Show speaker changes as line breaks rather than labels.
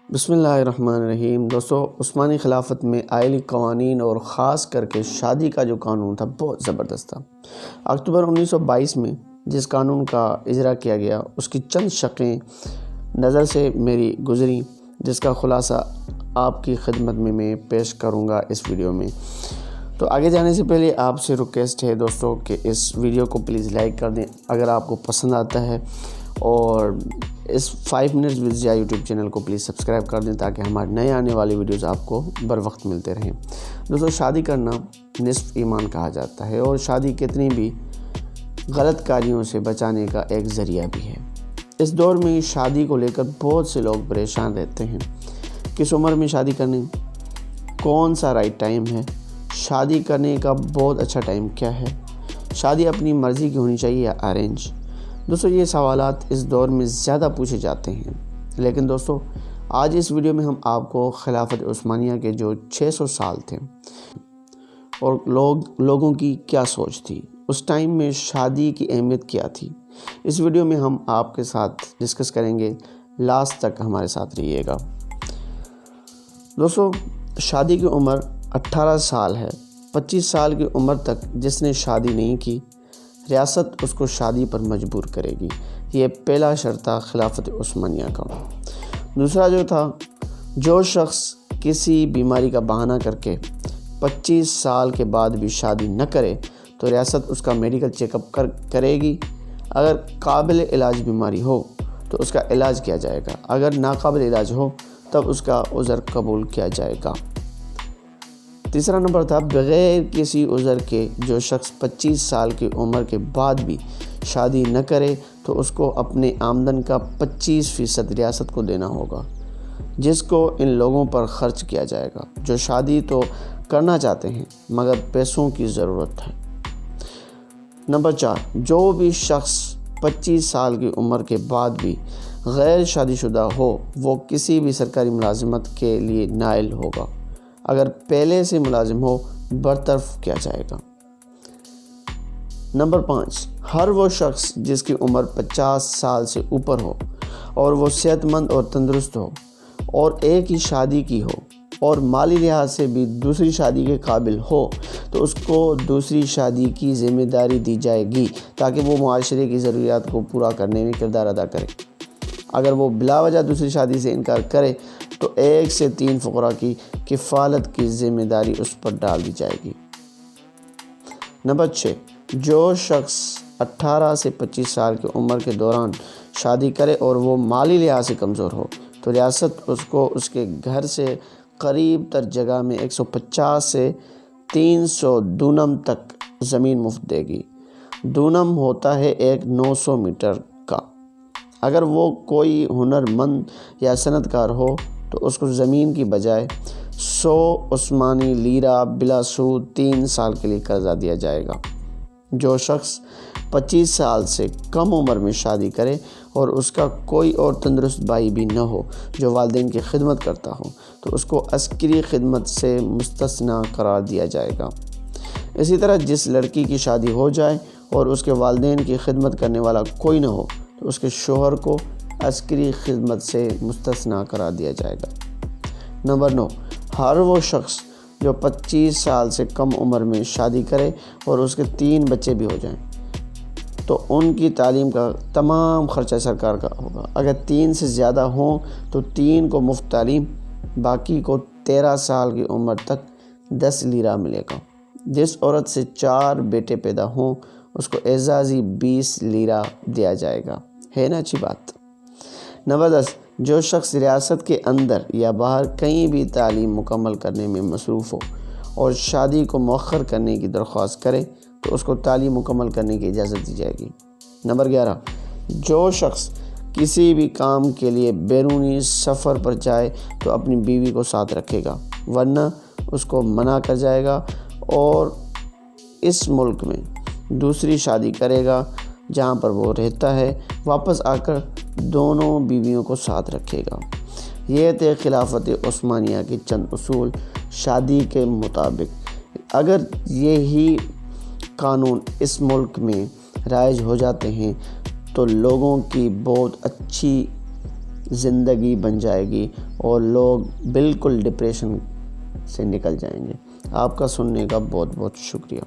بسم اللہ الرحمن الرحیم۔ دوستو، عثمانی خلافت میں آئلی قوانین اور خاص کر کے شادی کا جو قانون تھا بہت زبردست تھا۔ اکتوبر 1922 میں جس قانون کا اجرا کیا گیا اس کی چند شقیں نظر سے میری گزری، جس کا خلاصہ آپ کی خدمت میں پیش کروں گا اس ویڈیو میں۔ تو آگے جانے سے پہلے آپ سے ریکویسٹ ہے دوستو کہ اس ویڈیو کو پلیز لائک کر دیں اگر آپ کو پسند آتا ہے، اور اس 5 minutes with Zia YouTube channel کو پلیز سبسکرائب کر دیں تاکہ ہمارے نئے آنے والی ویڈیوز آپ کو بر وقت ملتے رہیں۔ دوستو، شادی کرنا نصف ایمان کہا جاتا ہے، اور شادی کتنی بھی غلط کاریوں سے بچانے کا ایک ذریعہ بھی ہے۔ اس دور میں شادی کو لے کر بہت سے لوگ پریشان رہتے ہیں۔ کس عمر میں شادی کرنی؟ کون سا رائٹ ٹائم ہے؟ شادی کرنے کا بہت اچھا ٹائم کیا ہے؟ شادی اپنی مرضی کی ہونی چاہیے یا ارینج؟ دوستو، یہ سوالات اس دور میں زیادہ پوچھے جاتے ہیں، لیکن دوستو آج اس ویڈیو میں ہم آپ کو خلافت عثمانیہ کے جو 600 سال تھے اور لوگوں کی کیا سوچ تھی، اس ٹائم میں شادی کی اہمیت کیا تھی، اس ویڈیو میں ہم آپ کے ساتھ ڈسکس کریں گے۔ لاسٹ تک ہمارے ساتھ رہیے گا۔ دوستو، شادی کی عمر 18 سال ہے۔ 25 سال کی عمر تک جس نے شادی نہیں کی، ریاست اس کو شادی پر مجبور کرے گی۔ یہ پہلا شرط تھا خلافت عثمانیہ کا۔ دوسرا جو شخص کسی بیماری کا بہانہ کر کے 25 سال کے بعد بھی شادی نہ کرے تو ریاست اس کا میڈیکل چیک اپ کرے گی۔ اگر قابل علاج بیماری ہو تو اس کا علاج کیا جائے گا، اگر ناقابل علاج ہو تب اس کا عذر قبول کیا جائے گا۔ تیسرا نمبر تھا بغیر کسی عذر کے جو شخص 25 سال کی عمر کے بعد بھی شادی نہ کرے تو اس کو اپنے آمدن کا 25% ریاست کو دینا ہوگا، جس کو ان لوگوں پر خرچ کیا جائے گا جو شادی تو کرنا چاہتے ہیں مگر پیسوں کی ضرورت ہے۔ نمبر 4، جو بھی شخص 25 سال کی عمر کے بعد بھی غیر شادی شدہ ہو وہ کسی بھی سرکاری ملازمت کے لیے نائل ہوگا، اگر پہلے سے ملازم ہو برطرف کیا جائے گا۔ نمبر 5، ہر وہ شخص جس کی عمر 50 سال سے اوپر ہو اور وہ صحت مند اور تندرست ہو اور ایک ہی شادی کی ہو اور مالی لحاظ سے بھی دوسری شادی کے قابل ہو تو اس کو دوسری شادی کی ذمہ داری دی جائے گی تاکہ وہ معاشرے کی ضروریات کو پورا کرنے میں کردار ادا کرے۔ اگر وہ بلا وجہ دوسری شادی سے انکار کرے تو 1 سے 3 فقراء کی کفالت کی ذمہ داری اس پر ڈال دی جائے گی۔ نمبر 6، جو شخص 18 سے 25 سال کی عمر کے دوران شادی کرے اور وہ مالی لحاظ سے کمزور ہو تو ریاست اس کو اس کے گھر سے قریب تر جگہ میں 150 سے 300 دونم تک زمین مفت دے گی۔ دونم ہوتا ہے ایک 900 میٹر کا۔ اگر وہ کوئی ہنر مند یا صنعت کار ہو تو اس کو زمین کی بجائے 100 عثمانی لیرہ بلا سود 3 سال کے لیے قرضہ دیا جائے گا۔ جو شخص 25 سال سے کم عمر میں شادی کرے اور اس کا کوئی اور تندرست بھائی بھی نہ ہو جو والدین کی خدمت کرتا ہو تو اس کو عسکری خدمت سے مستثنیٰ قرار دیا جائے گا۔ اسی طرح جس لڑکی کی شادی ہو جائے اور اس کے والدین کی خدمت کرنے والا کوئی نہ ہو تو اس کے شوہر کو عسکری خدمت سے مستثنیٰ قرار دیا جائے گا۔ نمبر 9، ہر وہ شخص جو 25 سال سے کم عمر میں شادی کرے اور اس کے 3 بچے بھی ہو جائیں تو ان کی تعلیم کا تمام خرچہ سرکار کا ہوگا۔ اگر 3 سے زیادہ ہوں تو 3 کو مفت تعلیم، باقی کو 13 سال کی عمر تک 10 لیرہ ملے گا۔ جس عورت سے 4 بیٹے پیدا ہوں اس کو اعزازی 20 لیرہ دیا جائے گا۔ ہے نا اچھی بات؟ نمبر 10، جو شخص ریاست کے اندر یا باہر کہیں بھی تعلیم مکمل کرنے میں مصروف ہو اور شادی کو مؤخر کرنے کی درخواست کرے تو اس کو تعلیم مکمل کرنے کی اجازت دی جائے گی۔ نمبر 11، جو شخص کسی بھی کام کے لیے بیرونی سفر پر جائے تو اپنی بیوی کو ساتھ رکھے گا، ورنہ اس کو منع کر جائے گا اور اس ملک میں دوسری شادی کرے گا جہاں پر وہ رہتا ہے، واپس آ کر دونوں بیویوں کو ساتھ رکھے گا۔ یہ تھے خلافت عثمانیہ کے چند اصول شادی کے مطابق۔ اگر یہی قانون اس ملک میں رائج ہو جاتے ہیں تو لوگوں کی بہت اچھی زندگی بن جائے گی اور لوگ بالکل ڈپریشن سے نکل جائیں گے۔ آپ کا سننے کا بہت بہت شکریہ۔